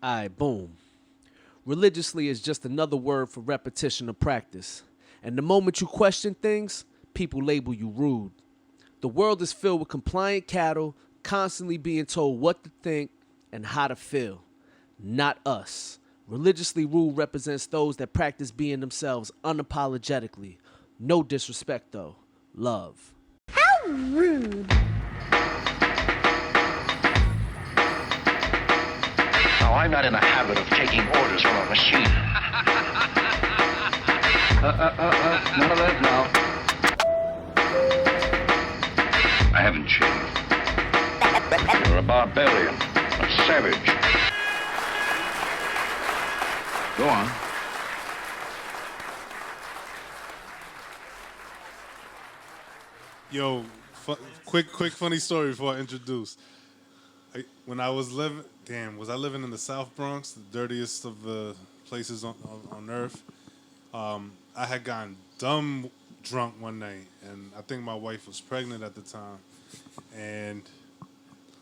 Alright, boom. Religiously is just another word for repetition or practice. And the moment you question things, people label you rude. The world is filled with compliant cattle, constantly being told what to think and how to feel. Not us. Religiously ruled represents those that practice being themselves unapologetically. No disrespect though. Love. How rude. Now, I'm not in the habit of taking orders from a machine. None of that now. I haven't changed. You're a barbarian, a savage. Go on. Yo, quick funny story before I introduce. When I was living, was I living in the South Bronx, the dirtiest of the places on earth? I had gotten dumb drunk one night, and I think my wife was pregnant at the time. And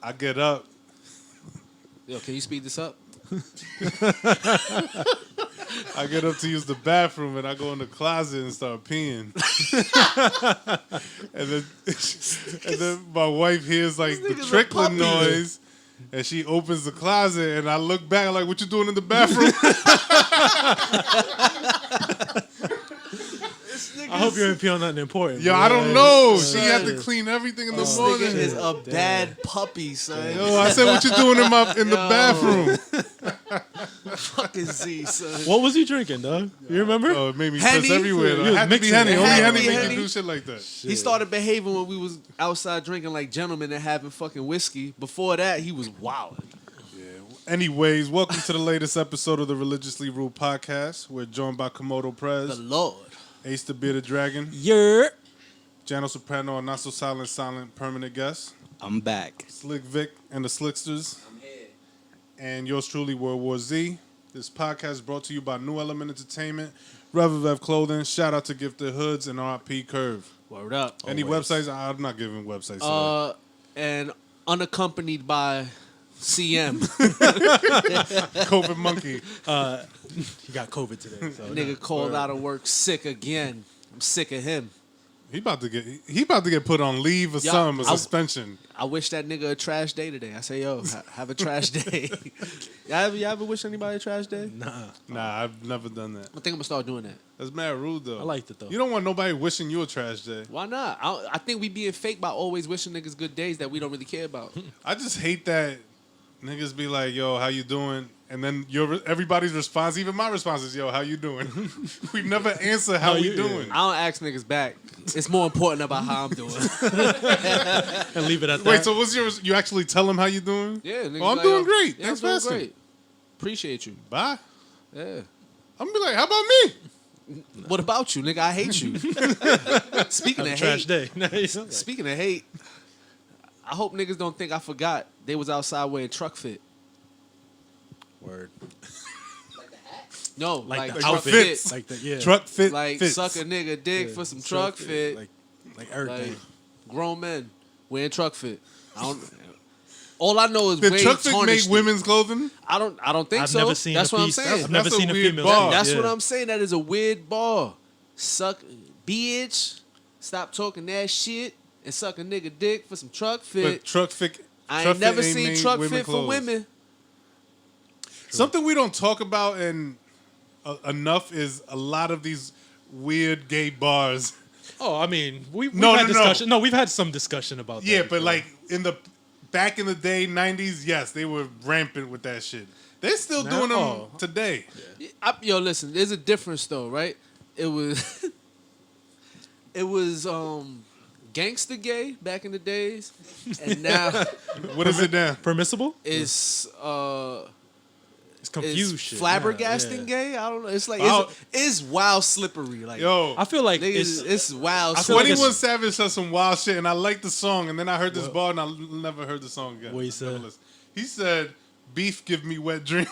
I get up. Yo, can you speed this up? I get up to use the bathroom, and I go in the closet and start peeing. and then my wife hears like the trickling noise, and she opens the closet, and I look back like, "What you doing in the bathroom?" I hope you ain't pee on nothing important. Yo, I don't know. She had to clean everything in the morning. This nigga is a bad puppy, son. Yo, I said, "What you doing in the bathroom?" Fucking Z, son. What was he drinking, dog? You remember? Oh, it made me Henny? piss everywhere. He It was had to be mixing Henny. it. Only It had to Henny be make Henny. you do shit like that. He started behaving when we was outside drinking like gentlemen and having fucking whiskey. Before that, he was wild. Anyways, welcome to the latest episode of the Religiously Ruled podcast. We're joined by Komodo The Prez, Lord. Ace the Bearded Dragon, Yeah. Jano Soprano, and not so silent permanent guest, I'm back. Slick Vic and the Slicksters, and yours truly, World War Z. This podcast is brought to you by New Element Entertainment, Rev Clothing. Shout out to Gifted Hoods and RP Curve. Word up. Any websites? I'm not giving websites. And unaccompanied by CM. COVID Monkey. He got COVID today. So Nigga called out of work sick again. I'm sick of him. He about to get put on leave or Yeah, something, a suspension. I wish that nigga a trash day today. I say, yo, have a trash day. You ever wish anybody a trash day? Nah, I've never done that. I think I'm gonna start doing that. That's mad rude, though. I liked it, though. You don't want nobody wishing you a trash day. Why not? I think we being fake by always wishing niggas good days that we don't really care about. I just hate that niggas be like, yo, how you doing? And then everybody's response, even my response is, yo, how you doing? We never answer how we doing. I don't ask niggas back. It's more important about how I'm doing. and leave it at that. Wait, so what's yours? You actually tell them how you doing? Yeah, niggas Oh, I'm like, doing yo, great. Yeah, Thanks I'm for doing asking. great. Appreciate you. Bye. Yeah. I'm gonna be like, how about me? What about you, nigga? I hate you. Speaking Have of a trash hate, day. speaking of hate, I hope niggas don't think I forgot they was outside wearing Trukfit. Word. No, Like like the truck outfits. fit. Like the, yeah. Truck fit Like fits. suck a nigga dick for some truck fit. Like everything. Like grown men wearing truck fit. All I know is Did Wade Truck Fit tarnished make it. women's clothing? I don't think I've so. never seen That's a what I'm piece. saying. I've never That's a seen a weird female. bar. That's yeah. what I'm saying. That is a weird bar. Suck, bitch. Stop talking that shit and suck a nigga dick for some truck fit. But Truck Fit. I Truck ain't never Fit seen made truck women fit for clothes. women. Something we don't talk about enough is a lot of these weird gay bars. Oh, I mean, we've No, had no, no. discussion. No, we've had some discussion about that. Yeah, but before. like back in the day, 90s, yes, they were rampant with that shit. They're still Now? doing them Oh. today. Yo, listen, there's a difference though, right? It was gangster gay back in the days, and now What is it now? permissible? it's It's confused. it's shit. flabbergasting Yeah. gay. I don't know. It's like Oh. it's wild slippery. Like Yo, I feel like niggas, it's wild. I feel like 21 it's- Savage said some wild shit, and I liked the song, and then I heard this bar, and I never heard the song again. What he Never said? listened. He said, beef give me wet dreams.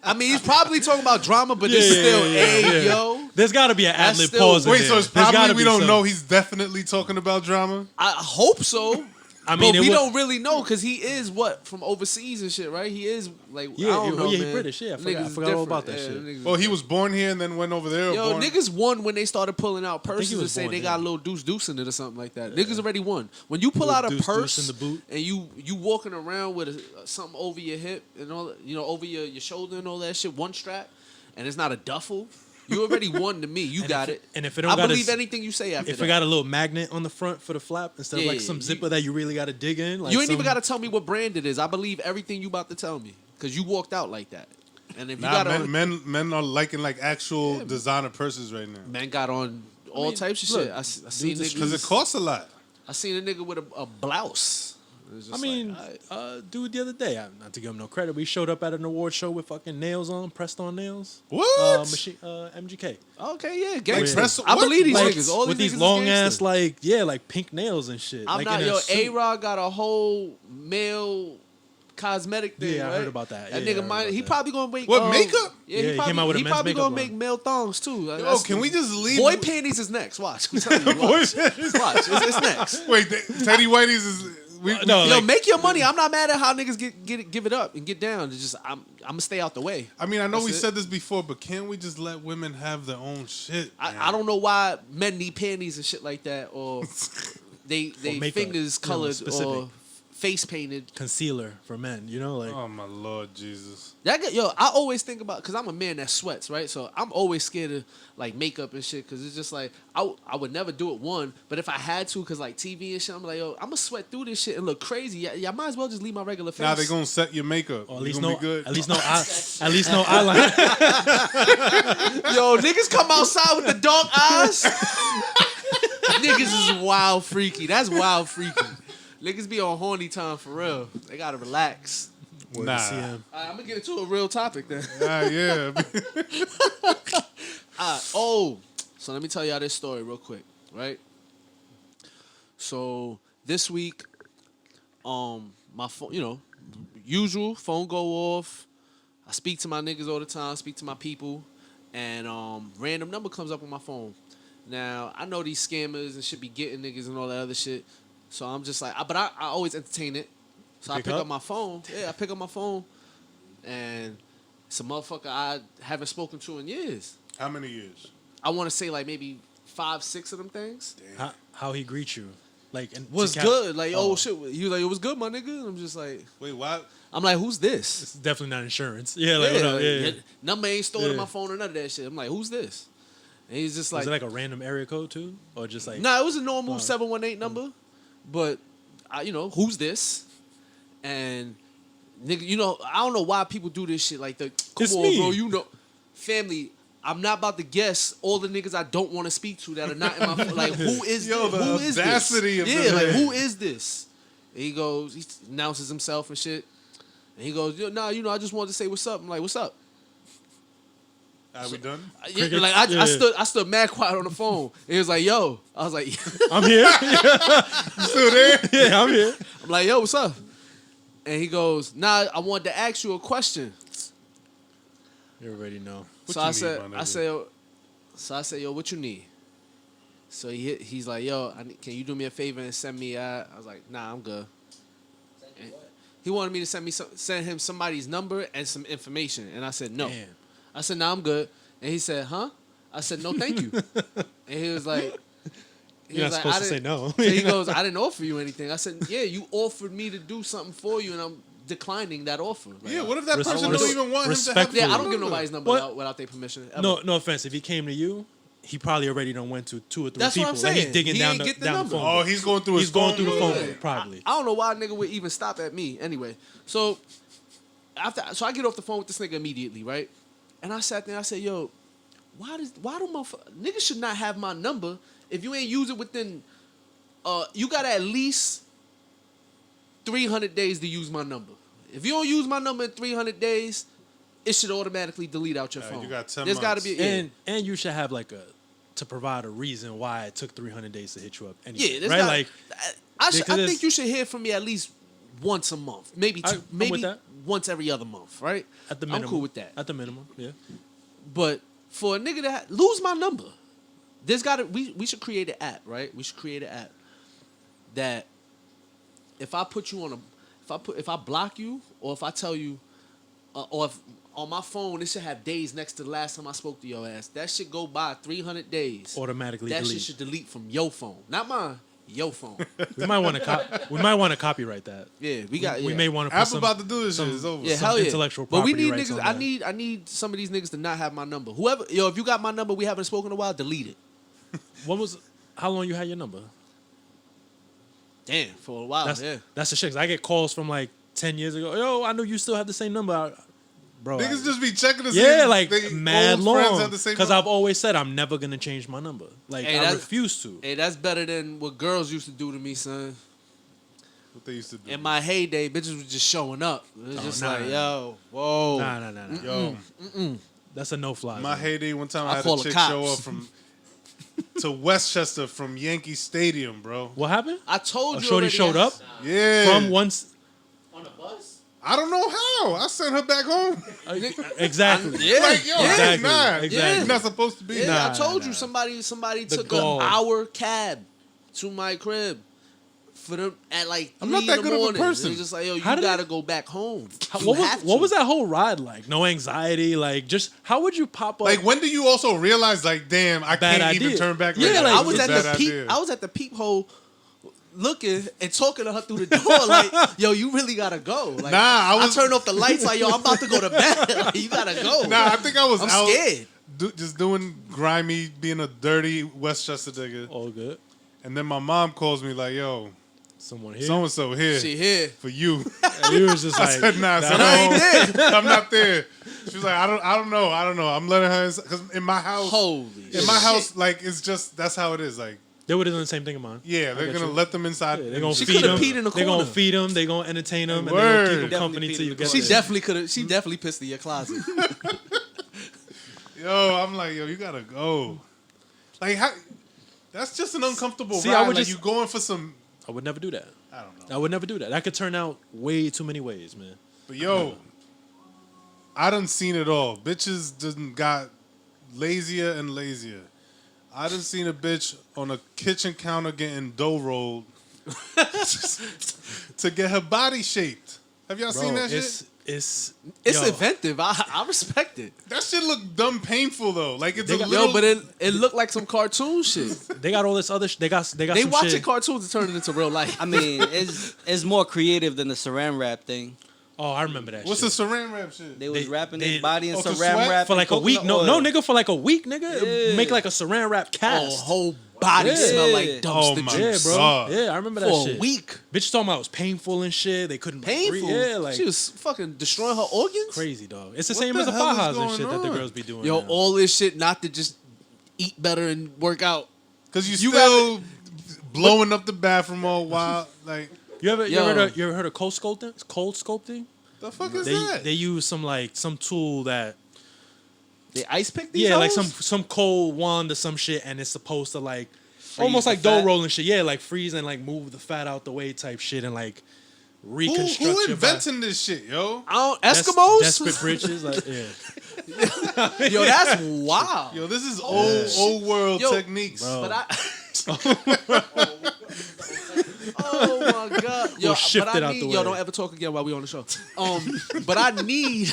I mean, he's probably talking about drama, but it's still, hey, yo. There's got to be an That's ad lib still- pause. in Wait, there. so it's There's gotta probably we be don't some- know he's definitely talking about drama? I hope so. I mean, but we don't really know because he is from overseas and shit, right? He is like, I don't know, he's man. British. Yeah, I Niggas forgot all different. about that Yeah, shit. niggas Well, he different. was born here and then went over there. Yo, born... niggas won when they started pulling out think purses he and was say born they there. got a little deuce in it or something like that. Niggas already won. When you pull out a Deuce purse in the boot. and you walking around with something over your hip and all, over your shoulder and all that shit, one strap, and it's not a duffel. You already won to me. You And got if it. and if it don't I got believe a- anything you say after If that. it got a little magnet on the front for the flap instead of Yeah, like some you- zipper that you really got to dig in, like You ain't even some- got to tell me what brand it is. I believe everything you about to tell me because you walked out like that. And if you Nah, got on, men are liking like actual designer purses right now man got on all types of look, shit. I seen dudes because niggas. it costs a lot. I seen a nigga with a blouse. It was I just mean, like, alright. dude, the other day, not to give him no credit, we showed up at an award show with fucking nails on, pressed on nails. What? MGK. Okay, yeah, gangster. press- I what? believe these Like, niggas. All with these these niggas long is ass, gangster. like pink nails and shit. I'm like not. in a Yo, suit. A-Rod got a whole male cosmetic thing. Yeah, I right? heard about that. That Yeah, I nigga heard might. about He that. probably gonna make What, makeup? Yeah, Yeah, he he probably, came out with a he men's probably gonna makeup make line. male thongs too. Yo, can we just leave? Boy panties is next. Watch. I'm telling you, watch. Watch. It's next. Wait, Teddy Whitey's is. No, Yo, like- make your money. I'm not mad at how niggas give it up and get down. It's just I'm gonna stay out the way. I mean, I know That's we it. said this before, but can't we just let women have their own shit? I don't know why men need panties and shit like that, or they makeup, fingers colored specific. or face painted. Concealer for men, like Oh my Lord Jesus! I always think about because I'm a man that sweats, right? So I'm always scared of like makeup and shit because it's just like I would never do it but if I had to, because like TV and shit, I'm like, yo, I'm gonna sweat through this shit and look crazy. Yeah, I might as well just leave my regular face. Now they gonna set your makeup. or at You least gonna no, be good. at least no eyeliner. Yo, niggas come outside with the dark eyes. Niggas is wild freaky. That's wild freaky. Niggas be on horny time for real. They gotta relax. Nah. CM. I'm gonna get into a real topic then. Yeah. So let me tell y'all this story real quick, right? So this week, my phone, usual phone go off. I speak to my niggas all the time, speak to my people, and random number comes up on my phone. Now I know these scammers and shit be getting niggas and all that other shit, so I'm just like, but I always entertain it. So I pick pick up? up my phone. Yeah, I pick up my phone, and it's a motherfucker I haven't spoken to in years. How many years? I want to say like maybe 5, 6 of them things. How he greet you, like and Was to cap- good. Like, oh shit. He was like, it was good, my nigga. And I'm just like, Wait, what? I'm like, who's this? It's definitely not insurance. Yeah, like, what up? like, Yeah. your number ain't stored in Yeah. my phone or none of that shit. I'm like, who's this? And he's just like, Was it like a random area code too, or just like? nah, it was a normal 718 number, but who's this? And nigga, I don't know why people do this shit. Like come It's on, me. bro, family. I'm not about to guess all the niggas I don't want to speak to that are not in my phone. Like, who is Yo, this? the Who is this? audacity of Yeah, the- like who is this? And he goes, he announces himself and shit. And he goes, I just wanted to say what's up. I'm like, what's up? Are we done? Yeah, like I stood mad quiet on the phone. And he was like, yo. I was like, I'm here. You still there? Yeah, I'm here. I'm like, yo, what's up? And he goes, nah, I wanted to ask you a question. You already know. So you I need, said, my nigga? I said, yo, what you need? So he's like, yo, can you do me a favor and send me? I was like, nah, I'm good. And he wanted me to send him somebody's number and some information, and I said no. Damn. I said, nah, I'm good. And he said, huh? I said, no, thank you. And he was like, You're not supposed to say no. So he goes, I didn't offer you anything. I said, yeah, you offered me to do something for you, and I'm declining that offer. Like, Yeah, what if that Res- person res- don't even want him to have respectfully. yeah, your I don't give number? nobody's number What? without their permission. Ever. No offense. If he came to you, he probably already done went to 2 or 3 That's what people. I'm saying. Like he's digging He down ain't the, get the down the number. phone. Oh, he's going through his He's going through the phone book. book, probably. I don't know why a nigga would even stop at me. Anyway, so I get off the phone with this nigga immediately, right? And I sat there and I said, yo, why do niggas should not have my number if you ain't use it within you got at least 300 days to use my number. If you don't use my number in 300 days, it should automatically delete out your phone. you got 10 There's got to months. be And you should have like to provide a reason why it took 300 days to hit you up. Anyway, there's right? gotta- Like I because think you should hear from me at least once a month, maybe I'm with maybe that. once every other month, right? at the minimum. I'm cool with that. At the minimum, yeah. But for a nigga that lose my number, we should create an app, right? We should create an app that if I put you on a, if I block you, or if I tell you, or if on my phone it should have days next to the last time I spoke to your ass. That shit go by 300 days. Automatically that delete. shit should delete from your phone, not mine. Your phone. We might want to copyright that. Yeah, we got. We yeah. may want to. Apple about to do this shit. It's over. Yeah, some hell yeah. intellectual But we property need rights niggas. on that. I need some of these niggas to not have my number. Whoever, if you got my number, we haven't spoken in a while. Delete it. How long you had your number? Damn, for a while. That's the shit. 'Cause I get calls from like 10 years ago. Yo, I know you still have the same number. Bro, Niggas just be checking to see yeah, if like they mad old friends long. have the same Because number. I've always said I'm never gonna change my number. Like Hey, I refuse to. Hey, that's better than what girls used to do to me, son. What they used to do. In my heyday, bitches was just showing up. It was just nah, like, nah. yo, whoa. Nah. Yo, That's a no fly. my heyday one time I had call a the chick cops. show up from to Westchester from Yankee Stadium, bro. What happened? I told A you. shorty already, showed up Yeah. from once. on the bus. I don't know how. I sent her back home. Exactly. Yeah. Like, yo, yeah. that's not. Exactly. You're not supposed to be. Yeah, Nah, I told you nah. somebody The took gall. an hour cab to my crib for them at like 3 I'm not in that the good of a morning. person. They just like, yo, you How did gotta it- go back home. What was that whole ride like? No anxiety, like just how would you pop up? Like, when do you also realize, like, damn, I Bad can't even idea. turn back? Yeah, now. like, I This was is a at bad the peep. idea. I was at the peephole, looking and talking to her through the door. Like, yo, you really gotta go. Like, Nah, I turned off the lights. Like, yo, I'm about to go to bed. Like, you gotta go. Nah, I think I was I'm out scared. just doing grimy, being a dirty Westchester nigga. all good. And then my mom calls me like, yo, Someone here. so and so here She here. for you. And you was just I like, said, nah, son, nah. I ain't there. I'm not there. She was like, I don't know. I'm letting her inside. Because in my house, Holy in my shit. house, like, it's just, that's how it is. Like, They would have done the same thing in mine. yeah, they're get going to you. let them inside. They're gonna She feed coulda them. peed in the They're corner. gonna feed them. They're gonna entertain them, and Word. they're gonna keep them Definitely company peed till in you the get She there. definitely could have. She definitely pissed in your closet. Yo, I'm like, yo, you got to go. Like, how, that's just an uncomfortable See, ride. I would Like, just- you going for some, I would never do that. I don't know. I would never do that. That could turn out way too many ways, man. But yo, I done seen it all. Bitches done got lazier and lazier. I done seen a bitch on a kitchen counter getting dough rolled to get her body shaped. Have y'all seen that shit? It's It's yo, inventive. I respect it. That shit look dumb painful though. Like it's a got- little. Yo, but it looked like some cartoon shit. They got all this other. They got They some watching shit. cartoons and turn it into real life. I mean, it's more creative than the saran wrap thing. Oh, I remember that. What's the shit. saran wrap shit? They was They- wrapping they- their body in Oh, to saran sweat? wrap For like a and week? coconut No, oil. nigga, for like a week, nigga. Yeah. Make like a saran wrap Oh, cast. whole body Yeah. smell like Oh dumpster my Yeah, juice. bro. God. Yeah, I remember that For shit. a week. Bitch talking about it was painful and shit. They couldn't like, Painful. breathe. Yeah, like She was fucking destroying her organs. crazy, dog. It's the What same the as the hell is fajas and going shit that the on? girls be doing. Yo, now. all this shit not to just eat better and work out. Because you You still blowing up the bathroom all wild. Like You ever Yo. heard of cold sculpting? Cold sculpting? the fuck is They that? they use some tool that They ice pick these. yeah, like hoes? some cold wand or some shit, and it's supposed to like almost the like dough fat? rolling shit. Yeah, like freeze and like move the fat out the way type shit, and like reconstruct Who your body. inventing this shit, yo? Eskimos. Desperate britches, like yeah. Yo, that's wild. Yo, this is old world Yo, techniques. bro. But I. Oh my god. Yo, Or shift but it I out need, the yo, way. don't ever talk again while we on the show. But I need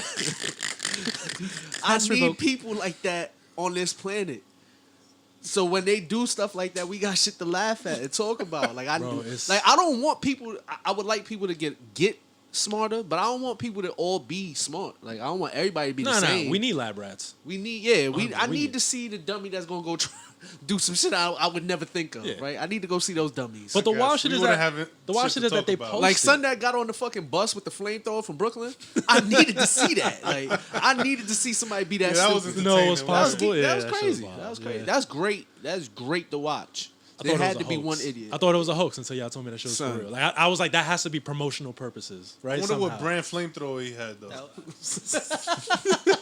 revoked. people like that on this planet. So when they do stuff like that, we got shit to laugh at and talk about. Like I Bro, it's- I don't want people. I would like people to get smarter, but I don't want people to all be smart. Like I don't want everybody to be the No, same. we need lab rats. We need, yeah. I we need need- to see the dummy that's gonna go do some shit I would never think of. Yeah. Right? I need to go see those dummies. But the Guys, wild shit we is wanna that have it- the wild shit shit to is that talk they about. post like it. son that got on the fucking bus with the flamethrower from Brooklyn. I needed to see that. Like I needed to see somebody be that. Yeah, that was stupid. No, it was entertaining. That was possible. deep. Yeah, That was shit crazy. wild. That was crazy. Yeah. That's great. That's great to watch. I There thought it had was to a be hoax. one idiot. I thought it was a hoax until y'all told me that shit was Son. for real. Like I was like, that has to be promotional purposes, right? I wonder what Somehow. brand flamethrower he had though.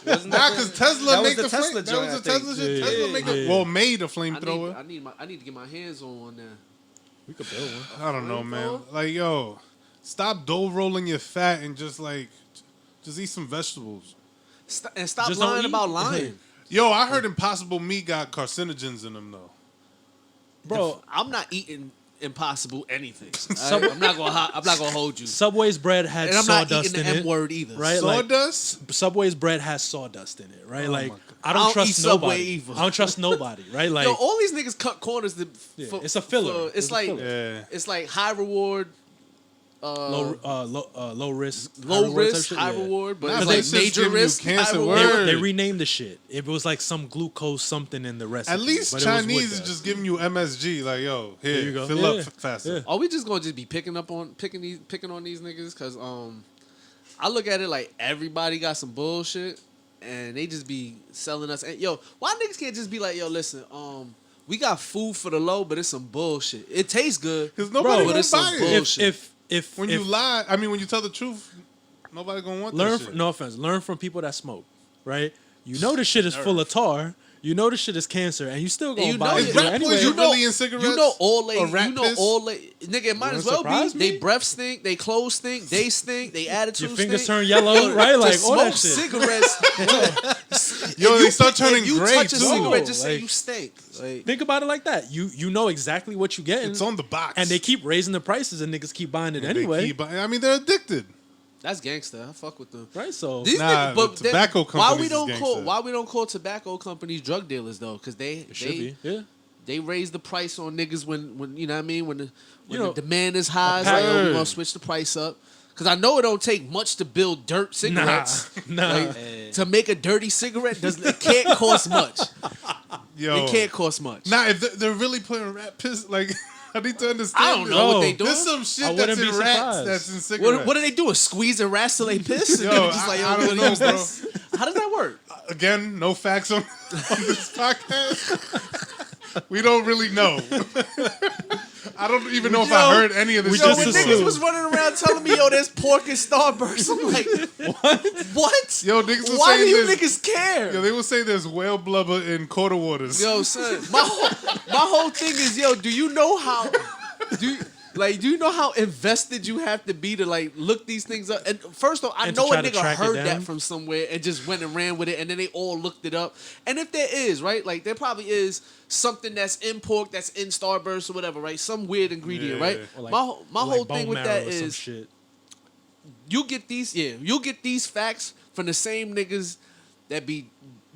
Wasn't Nah, that because the- Tesla that was make the the Tesla flame. That joint, was I the think. Tesla shit. Yeah, Tesla yeah, make yeah. a well made a flamethrower. I need to get my hands on one now. We could build one. I don't know, man. Flamethrower? Like, yo, stop dough rolling your fat and just eat some vegetables. And stop Just don't lying eat. about lying. Yo, I heard Impossible Meat got carcinogens in them though. Bro, I'm not eating impossible anything. I'm not gonna hold you. Subway's bread had And I'm not sawdust eating in the it. M word either. Right? Like, Sawdust? Subway's bread has sawdust in it, right? Oh Like my God. I I don't don't trust eat Subway nobody. either. I don't trust nobody, right? Like Yo, all these niggas cut corners. Yeah, it's a filler. It's It's a like filler. it's like high reward, low risk, low risk, type high shit, yeah. reward, but Nah, it's but like it's just major giving you risk, cancer. high Word. reward. They renamed the shit. It was like some glucose something in the recipe. At least but it was Chinese wood is dust. just giving you MSG. Like, yo, here, you go. fill Yeah, up yeah. faster. Yeah. Are we just gonna just be picking on these niggas? Cause I look at it like everybody got some bullshit, and they just be selling us. And yo, why niggas can't just be like, yo, listen, we got food for the low, but it's some bullshit. It tastes good, Because nobody but gonna it's some buy it. bullshit. If When you lie, I mean, when you tell the truth, nobody gonna want that shit. no offense, learn from people that smoke, right? You know this shit is full of tar. You know this shit is cancer, and you still gonna And you buy know it it- anyway. rat anyway. poison really in cigarettes? You know all they, Or rat piss? nigga, it might Wouldn't as well be. surprise me. They breath stink, they clothes stink, they stink, they attitude Your fingers stink. turn yellow, Yo, right? to Like all that smoke shit. cigarettes. Yo, if they you start pick- turning if you gray, touch a too. cigarette, just say Like- you stink. Like, Think about it like that. You know exactly what you getting. It's on the box. and they keep raising the prices, and niggas keep buying it They anyway, keep buying- I mean, they're addicted. that's gangster. I fuck with them. right? So These Nah, niggas, but the tobacco why companies we is don't gangster. call tobacco companies drug dealers though? Because it should be, yeah. they raise the price on niggas when you know what I mean when know, the demand is high. It's like, oh, we Apparently. gonna switch the price up. Because I know it don't take much to build dirt cigarettes. Nah. Like, to make a dirty cigarette, it can't cost much. Yo. It can't cost much. Nah, if they're really putting rat piss, like, I need to understand. I don't know what they No. doing. There's some shit I that's wouldn't in be rats surprised. that's in cigarettes. What are they doing? Squeezing rats till they piss? And Yo, then just like, I yo, don't we're know, gonna use bro. this? How does that work? Again, no facts on this podcast. We don't really know. I don't even know if I Yo, heard any of this we shit Yo, just when before. niggas assume. was running around telling me, yo, there's pork in Starburst. I'm like, what? Yo, niggas was Why do saying you this- niggas care? Yo, they will say there's whale blubber in quarter waters. Yo, son, my whole thing is, yo, do you know how invested you have to be to like look these things up? And first off, I And to know a try to nigga track it heard down? that from somewhere and just went and ran with it, and then they all looked it up. And if there is, right, like there probably is something that's in pork that's in Starburst or whatever, right? Some weird ingredient, Yeah. right? Or like- my or whole like thing bone with marrow that or some is shit. you'll get these facts from the same niggas that be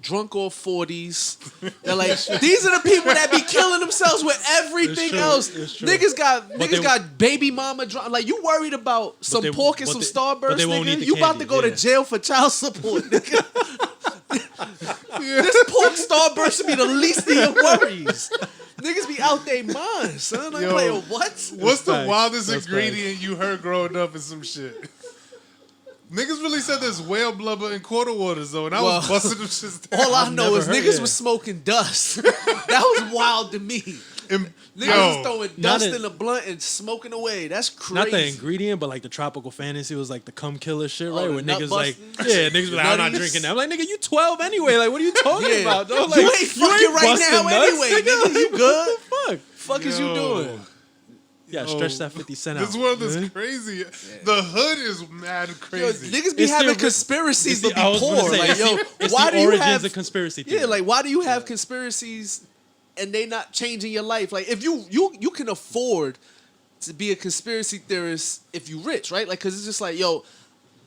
drunk off 40s. They're like, these are the people that be killing themselves with everything true. else. It's true. Niggas they- got baby mama drunk. Like, you worried about some they- pork and but some they- Starburst, but they won't nigga? eat the You about to candy, go to yeah. jail for child support, nigga. This pork Starburst should be the least of your worries. Niggas be out their minds, son. I'm Yo. like, what? What's the facts. wildest That's ingredient you heard growing up in some shit? Niggas really said there's whale blubber in quarter waters though, and I was Well, busting them shits down. All I I've know never is heard niggas that. was smoking dust. That was wild to me. And- Niggas was yo, throwing Not dust in- in the blunt and smoking away. That's crazy. Not the ingredient, but like the tropical fantasy was like the cum killer shit, right? the Where nut niggas like, busting? yeah, niggas be like, I'm not Nutties? drinking that. I'm like, nigga, you 12 anyway. Like, what are you talking Yeah. about? Dog? You Like, ain't fucking right busting now nuts, anyway, nigga. You Like, good? What the fuck? Fuck is you Yo. doing? Yeah, stretch that 50 cent out. This world is Mhm. crazy. The hood is mad Yo, crazy. niggas be It's having the- conspiracies it's to the- I be was gonna poor. say, Like, it's yo, the- it's why the do you origins have of conspiracy theory. Yeah, like why do you have conspiracies and they not changing your life? Like if you can afford to be a conspiracy theorist if you rich, right? Like, cause it's just like, yo,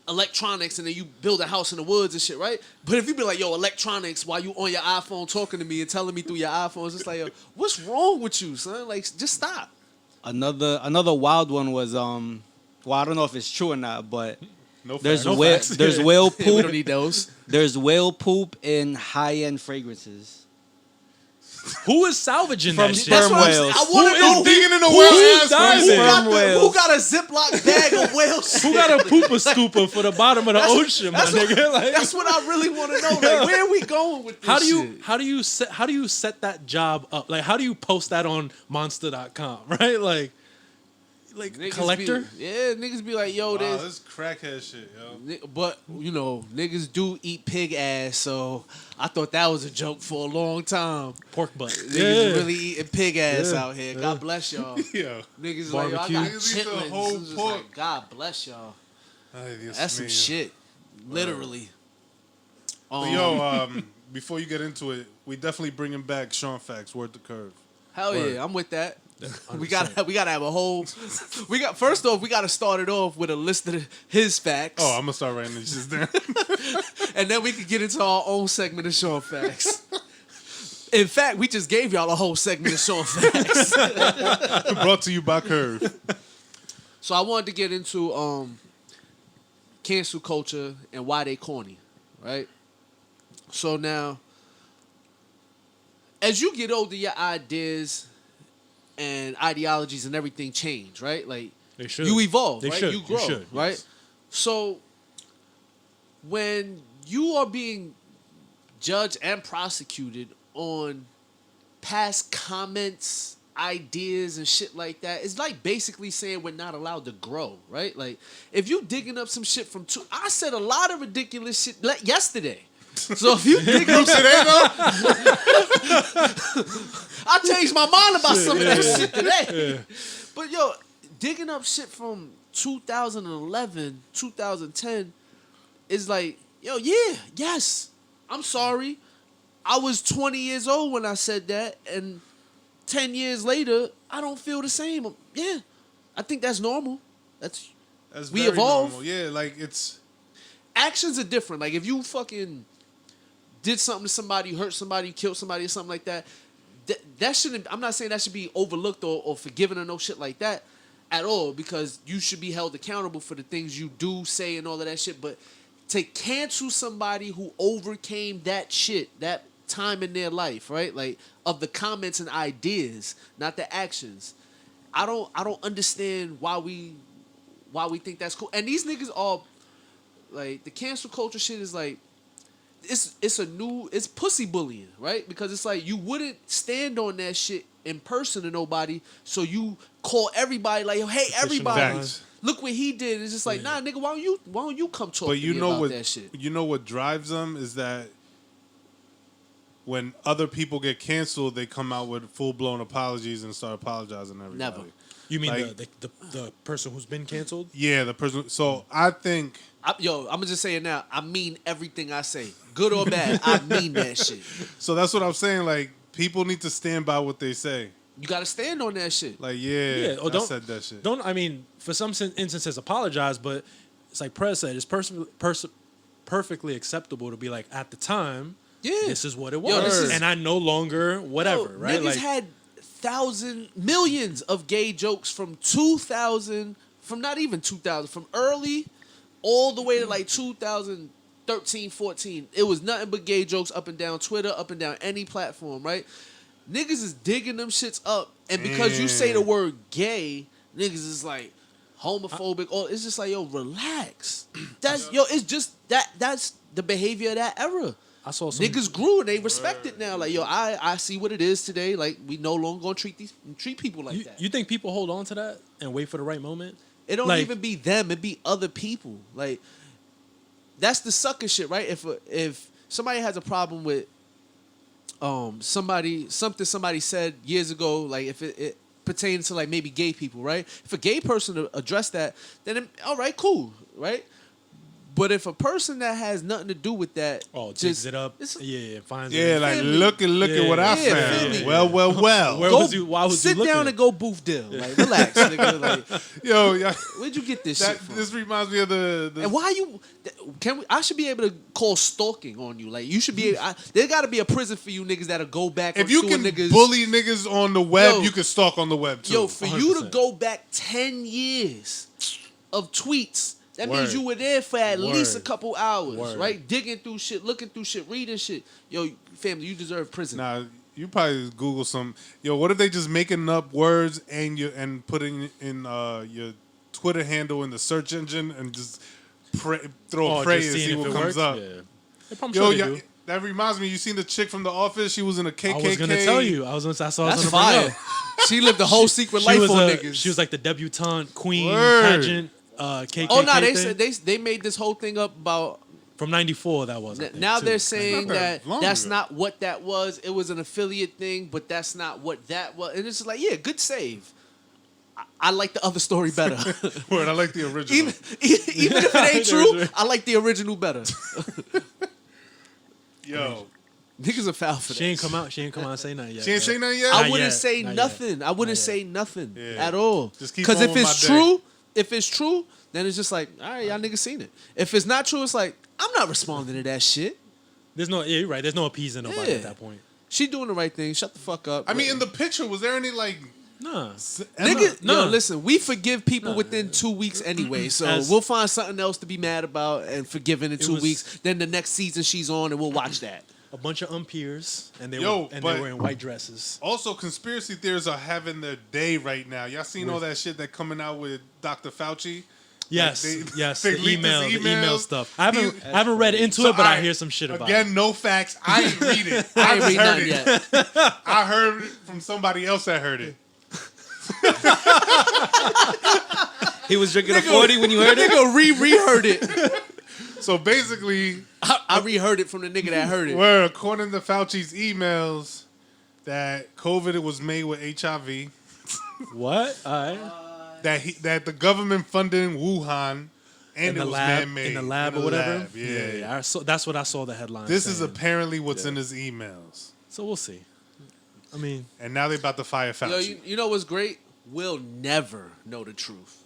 electronics, and then you build a house in the woods and shit, right? But if you be like, yo, electronics, while you on your iPhone talking to me and telling me through your iPhone, it's just like, yo, what's wrong with you, son? Like, just stop. Another wild one was well, I don't know if it's true or not, but No there's facts. whale facts. there's whale We don't poop. need those. There's whale poop in high-end fragrances. Who is salvaging From that shit? sperm That's what whales. I want to Who know is digging in the who whale ass dives for in? sperm who got a Ziploc bag of whale shit? Who got a pooper scooper for the bottom of the ocean, my nigga? Like, That's what I really want to know. Like, where are we going with this how do shit? you set that job up? Like, how do you post that on Monster.com, right? Like Niggas collector. Niggas be like, yo, Wow, there's. this crackhead shit, yo. But you know, niggas do eat pig ass, so I thought that was a joke for a long time. Pork butt. Niggas really eating pig ass Yeah. out here. Yeah. God bless y'all. Yo. Niggas Barbecue. like, yo, I got Niggas eat the chitlins. whole It's just pork. like, God bless y'all. Ay, Dios That's some mío. shit. Literally. But yo, before you get into it, we definitely bringing back Sean Facts, Word to Curve. Hell Word. yeah, I'm with that. We gotta have a whole. First off, we gotta start it off with a list of his facts. Oh, I'm gonna start writing these down. And then we can get into our own segment of Sean Facts. In fact, we just gave y'all a whole segment of Sean Facts. Brought to you by Curve. So I wanted to get into cancel culture and why they corny, right? So now, as you get older, your ideas and ideologies and everything change, right? Like They should. you evolve, They right? should. You grow, You should, right? yes. So when you are being judged and prosecuted on past comments, ideas, and shit like that, it's like basically saying we're not allowed to grow, right? Like if you digging up some shit from I said a lot of ridiculous shit yesterday. So if you digging up today, though, I changed my mind about some of that shit today. But yo, digging up shit from 2011, 2010 is like, yo, yes, I'm sorry. I was 20 years old when I said that, and 10 years later, I don't feel the same. Yeah, I think that's normal. That's we very evolve. normal. Yeah, like it's Actions are different. Like if you fucking did something to somebody, you hurt somebody, you killed somebody or something like that, that shouldn't, I'm not saying that should be overlooked or forgiven or no shit like that at all, because you should be held accountable for the things you do, say, and all of that shit. But to cancel somebody who overcame that shit, that time in their life, right? Like of the comments and ideas, not the actions. I don't understand why we think that's cool. And these niggas all like the cancel culture shit is like it's pussy bullying, right? Because it's like you wouldn't stand on that shit in person to nobody, so you call everybody like, hey, everybody, Facts. look what he did. It's just like, nah, nigga, why don't you come talk but to you me know about what that shit? you know what drives them is that when other people get canceled, they come out with full blown apologies and start apologizing to everybody. Never. You mean Like- the person who's been canceled? Yeah, the person. So I think I'm gonna just say it now. I mean everything I say, good or bad. I mean that shit. so. That's what I'm saying. Like people need to stand by what they say. You gotta stand on that shit. Like Or I said that shit. Don't I mean for some instances apologize, but it's like Prez said, it's perfectly acceptable to be like at the time. Yeah. This is what it was, Yo, this is- and I no longer whatever. Yo, right? Niggas Like had millions of gay jokes from 2000, from not even 2000, from early all the way to like 2013, 14. It was nothing but gay jokes up and down Twitter, up and down any platform, right? Niggas is digging them shits up, and because you say the word gay, niggas is like homophobic. Or it's just like, yo, relax. It's just that's the behavior of that era. I saw some Niggas grew and they respect it now. Like, yo, I see what it is today. Like, we no longer gonna treat people like that. You think people hold on to that and wait for the right moment? It don't like- even be them. It be other people. Like, that's the sucker shit, right? If somebody has a problem with something somebody said years ago, like if it pertains to like maybe gay people, right? If a gay person to address that, then all right, cool, right? But if a person that has nothing to do with that, digs it up, it's- finds Yeah, it. like Family. look at what I Yeah, found. family. Well. Where was you? Why was sit you looking? down and go boof deal. Like, relax, nigga. Like, Yo, yeah, where'd you get this shit from? this reminds me of the And why you? I should be able to call stalking on you. Like you should be. There got to be a prison for you niggas that'll go back. if on you suing can niggas. bully niggas on the web, Yo. you can stalk on the web too. Yo, for you to 100%. go back 10 years of tweets, that means Word. you were there for at least a Word. couple hours, Word. right? Digging through shit, looking through shit, reading shit. Yo, family, you deserve prison. Nah, you probably Google some. Yo, what if they just making up words and putting in your Twitter handle in the search engine and just throw a phrase and just see seeing what if it comes works? up. Yeah. I'm Yo, sure they do. that reminds me. You seen the chick from The Office? She was in a KKK. I was gonna tell you. I saw. That's something fire. She lived a whole secret life on niggas. She was like the debutante queen Word. pageant. KKK oh no, they thing. said they made this whole thing up about. From '94. That was. I think, Now too. they're saying Not that long that's ago. not what that was. It was an affiliate thing, but that's not what that was. And it's just like, yeah, good save. I like the other story better. Word, I like the original. even if it ain't true, I like the original better. Yo, Niggas are foul for that. She ain't come out. She ain't come out and say nothing yet. She ain't say nothing yet? I Not wouldn't yet, say not nothing. I wouldn't yet. say nothing Yeah. at all. Just keep Because on if with it's my day. true, then it's just like, all right, y'all niggas seen it. If it's not true, it's like, I'm not responding to that shit. There's no. Yeah, you're right. There's no appeasing nobody Yeah. at that point. She doing the right thing. Shut the fuck up. I mean, in the picture, was there any like Nah. Nigga, No. yo, listen, we forgive people within 2 weeks anyway, so As- we'll find something else to be mad about and forgive in 2 was- weeks. Then the next season she's on and we'll watch that. A bunch of umpeers, and they Yo, were but- in white dresses. Also, conspiracy theorists are having their day right now. Y'all seen all that shit that coming out with Dr. Fauci? Yes, they- yes, they the leaked his email emails. stuff. I haven't read into it, but I hear some shit about it. Again, no facts. I ain't read it. I ain't just read heard nothing it. yet. I heard it from somebody else that heard it. He was drinking a 40 when you heard it. Nigga re-reheard it. So basically, I reheard it from the nigga that heard it. well, according to Fauci's emails, that COVID was made with HIV, What? All right. that the government funded in Wuhan, and In it the was lab, man-made. in the lab or whatever. lab, Yeah. I saw, that's what I saw the headline. This is saying. apparently what's in his emails. So we'll see. I mean, And now they about to fire Fauci. Yo, you know what's great? We'll never know the truth.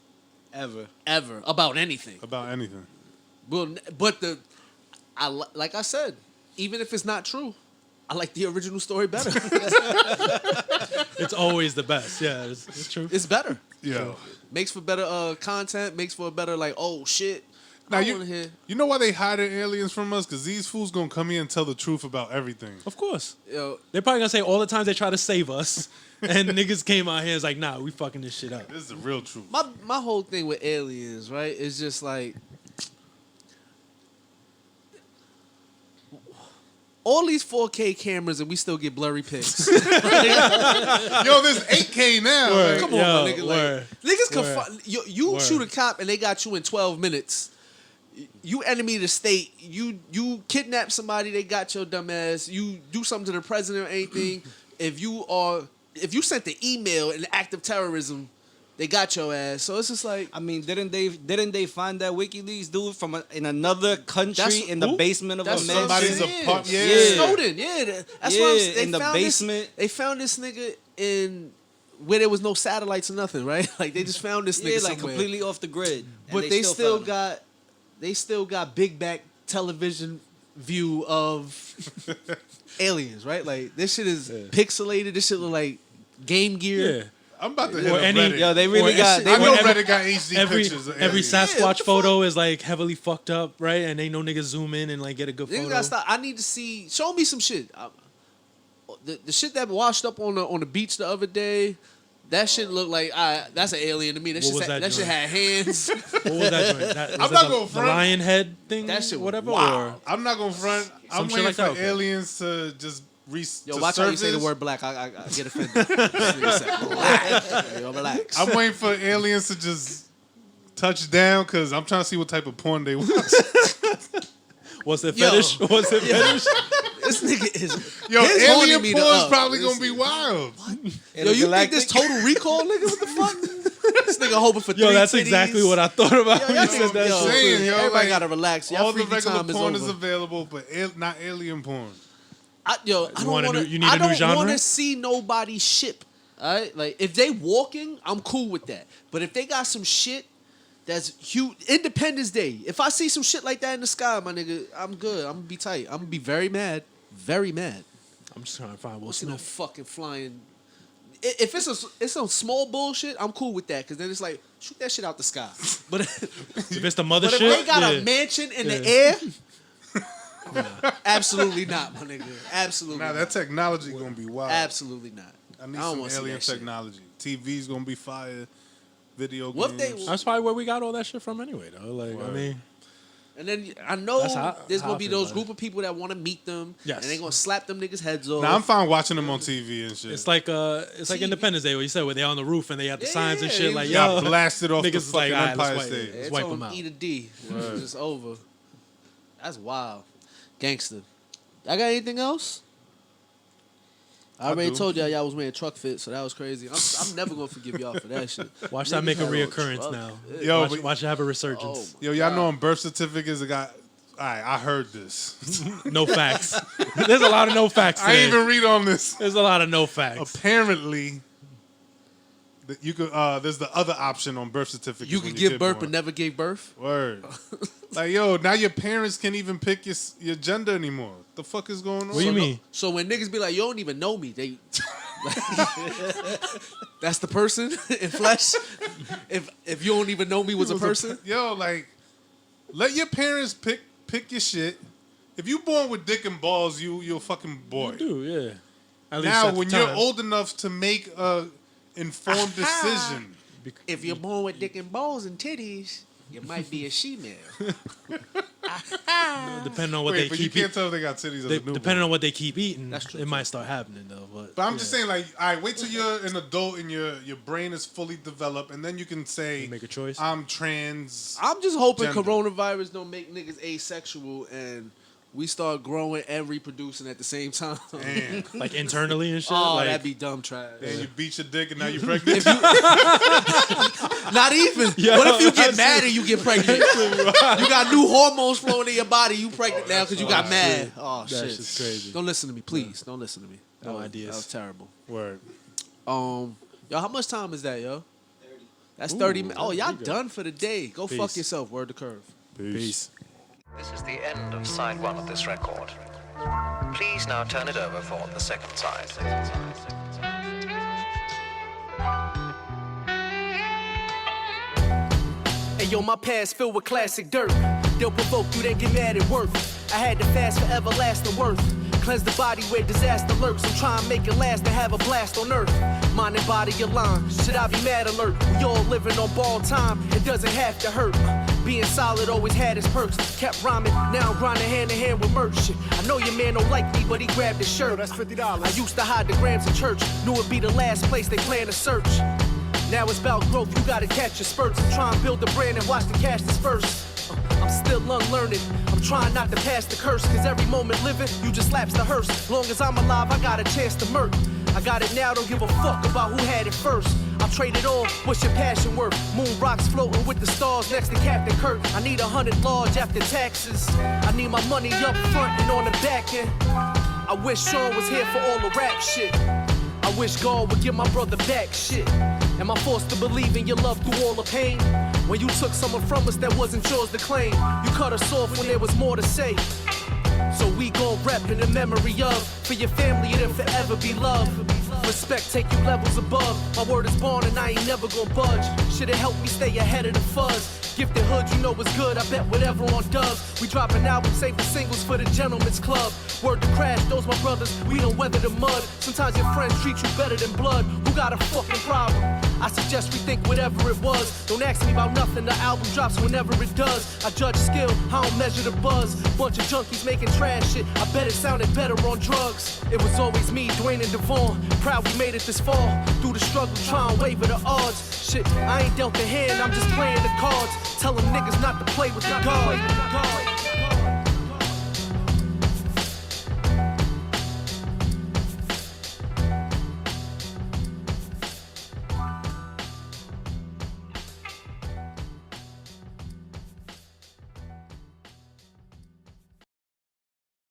Ever. Ever. About anything. about anything. But like I said, even if it's not true, I like the original story better. it's always the best. Yeah, it's true. It's better. Yo. Makes for better content. Makes for a better like, oh shit. Now I you, want to hear. you know why they hiding aliens from us? Because these fools gonna come here and tell the truth about everything. Of course. Yo, They're probably gonna say all the times they try to save us, and niggas came out here and was like, nah, we fucking this shit up. This is the real truth. my whole thing with aliens, right, is just like all these 4K cameras and we still get blurry pics. Yo, this 8K now. Word. Like, Come on, Yo, my nigga. word. Like, niggas can Word. you Word. shoot a cop and they got you in 12 minutes. You enemy the state. You kidnap somebody, they got your dumb ass. You do something to the president or anything. If you sent the email in the act of terrorism, they got your ass. So it's just like, I mean, didn't they find that WikiLeaks dude from in another country That's- in the who? basement of a That's mansion? somebody's saying. apartment. Yeah. Yeah. Snowden, yeah. That's Yeah, what I'm saying. They in the found basement. They found this nigga in where there was no satellites or nothing, right? Like they just found this nigga Yeah, like somewhere. completely off the grid. And But they still found him. got big back television view of aliens, right? Like this shit is pixelated. This shit look like Game Gear. Yeah. I'm about to Or hit up any- Reddit. Yo, they really Or got. every- They I know went every- Reddit got HD Every pictures of every aliens. Yeah, what Sasquatch the photo is like heavily fucked up, right? And ain't no niggas zoom in and like get a good Niggas photo. gotta stop. I need to see. Show me some shit. The shit that washed up on the beach the other day. That shit looked like that's an alien to me. That What shit was that that shit joint? had hands. What was that joint? That, was I'm that not the, gonna the front. lion head thing. That shit whatever. wow. Or I'm not gonna front. I'm Some shit waiting like for that, okay. aliens to just Yo, to watch how you say the surface. word black. I get offended. This nigga said, relax. Yo, relax. I'm waiting for aliens to just touch down because I'm trying to see what type of porn they watch. was it Yo. fetish? Was it fetish? This nigga is. Yo, his alien horny me to porn's up. probably This gonna be wild. Yo, you think this Total Recall, nigga? What the fuck? This nigga hoping for Yo, three that's titties. exactly what I thought about Yo, when y'all you said niggas- that yo, shit. saying, yo, everybody like, gotta relax. Y'all All the freaky regular time is porn over. is available, but not alien porn. I don't want a want new- to. you need I a new don't genre? want to see nobody ship. All right, like if they walking, I'm cool with that. But if they got some shit that's huge, Independence Day. If I see some shit like that in the sky, my nigga, I'm good. I'm gonna be tight. I'm gonna be very mad. Very mad. I'm just trying to find Will What's no Smith. fucking flying? If it's some small bullshit, I'm cool with that. Because then it's like shoot that shit out the sky. But If it's the mother but if shit, they got yeah. a mansion in the Yeah. air, absolutely not, my nigga. Absolutely. Now not. that technology gonna be wild. Absolutely not. I need I don't some wanna see alien that shit. technology. TV's gonna be fire. Video What if games. they- That's probably where we got all that shit from anyway, though. Like, I mean, And then I know That's how- there's how gonna I be feel those about it. group of people that want to meet them, Yes. and they gonna slap them niggas' heads off. Now I'm fine watching them on TV and shit. it's like Independence Day, what you said, where they're on the roof and they have the signs and Yeah, shit. he Like, was- yo, got blasted off the niggas is fucking like, alright, Empire let's State. Let's It's wipe on them out. Eat a D. It's just over. That's wild. Gangster. I got anything else? I already do. told y'all was wearing Trukfit, so that was crazy. I'm never gonna forgive y'all for that shit. Watch that make a Niggas had on reoccurrance Truk- now. Yo, watch, but- watch it have a Oh, resurgence. Yo, y'all know on birth certificates it got I heard this. No facts. There's a lot of no facts I today. didn't even read on this. There's a lot of no facts. Apparently, that you could. There's the other option on birth certificates. You when could your give kid birth born. but never gave birth? Word. Like, yo, now your parents can't even pick your gender anymore. The fuck is going on? What do you mean? So when niggas be like, you don't even know me, they that's the person in flesh? If you don't even know me was a person? Yo, like, let your parents pick your shit. If you born with dick and balls, you're a fucking boy. You do, yeah. At least Now, at the when you're time. old enough to make a informed decision, If you're born with dick and balls and titties, you might be a she-male. Depending on what wait, they but you keep can't eating. tell if they got titties as a newborn. Depending on what they keep eating, That's true, it might start happening though. But But I'm just saying, like, all right, wait till you're an adult and your brain is fully developed, and then you can say, You make a choice? I'm trans. I'm just hoping Gender. coronavirus don't make niggas asexual and we start growing and reproducing at the same time. Damn. like internally and shit. Oh, like, that'd be dumb trash. Then you beat your dick and now you're pregnant. Not even. What if you get mad and you get pregnant? You got new hormones flowing in your body. You pregnant now because you got mad. Oh, that shit. shit's crazy. Don't listen to me, please. Don't listen to me. That No was- ideas. That was terrible. Word. Yo, how much time is that, yo? 30. That's 30 minutes. Oh, y'all done for the day. Go fuck Peace. yourself. Word to curve. Peace. This is the end of side one of this record. Please now turn it over for the second side. Hey yo, my past filled with classic dirt. They'll provoke you, then get mad at work. I had to fast for everlasting worth. Cleanse the body where disaster lurks. I'm trying to make it last and have a blast on earth. Mind and body align. Should I be mad alert? We all living on borrowed time. It doesn't have to hurt. Being solid always had its perks. Kept rhyming, now I'm grinding hand in hand with merch. Shit, I know your man don't like me, but he grabbed his shirt. That's $50. I used to hide the grams in church. Knew it'd be the last place they plan to search. Now it's about growth, you gotta catch your spurts. I'm trying to build a brand and watch the cash disperse. I'm still unlearned. I'm trying not to pass the curse, cause every moment living, you just lapse the hearse. Long as I'm alive, I got a chance to murk. I got it now, don't give a fuck about who had it first. I'll trade it all, what's your passion worth? Moon rocks floating with the stars next to Captain Kirk. I need 100 large after taxes. I need my money up front and on the back end. I wish Sean was here for all the rap shit. I wish God would give my brother back shit. Am I forced to believe in your love through all the pain? When you took someone from us that wasn't yours to claim. You cut us off when there was more to say. So we gon' rep in the memory of. For your family it'll forever be love. Respect take you levels above. My word is born and I ain't never gon' budge. Should've helped me stay ahead of the fuzz. Gifted hood, you know what's good, I bet whatever on does. We dropping albums, save the singles for the gentleman's club. Word to Crash, those my brothers, we don't weather the mud. Sometimes your friends treat you better than blood. Who got a fucking problem? I suggest we think whatever it was. Don't ask me about nothing, the album drops whenever it does. I judge skill, I don't measure the buzz. Bunch of junkies making trash shit, I bet it sounded better on drugs. It was always me, Dwayne and Devon. Proud we made it this far. Through the struggle, trying to waver the odds. Shit, I ain't dealt the hand, I'm just playing the cards. Tell them niggas not to play with the guard.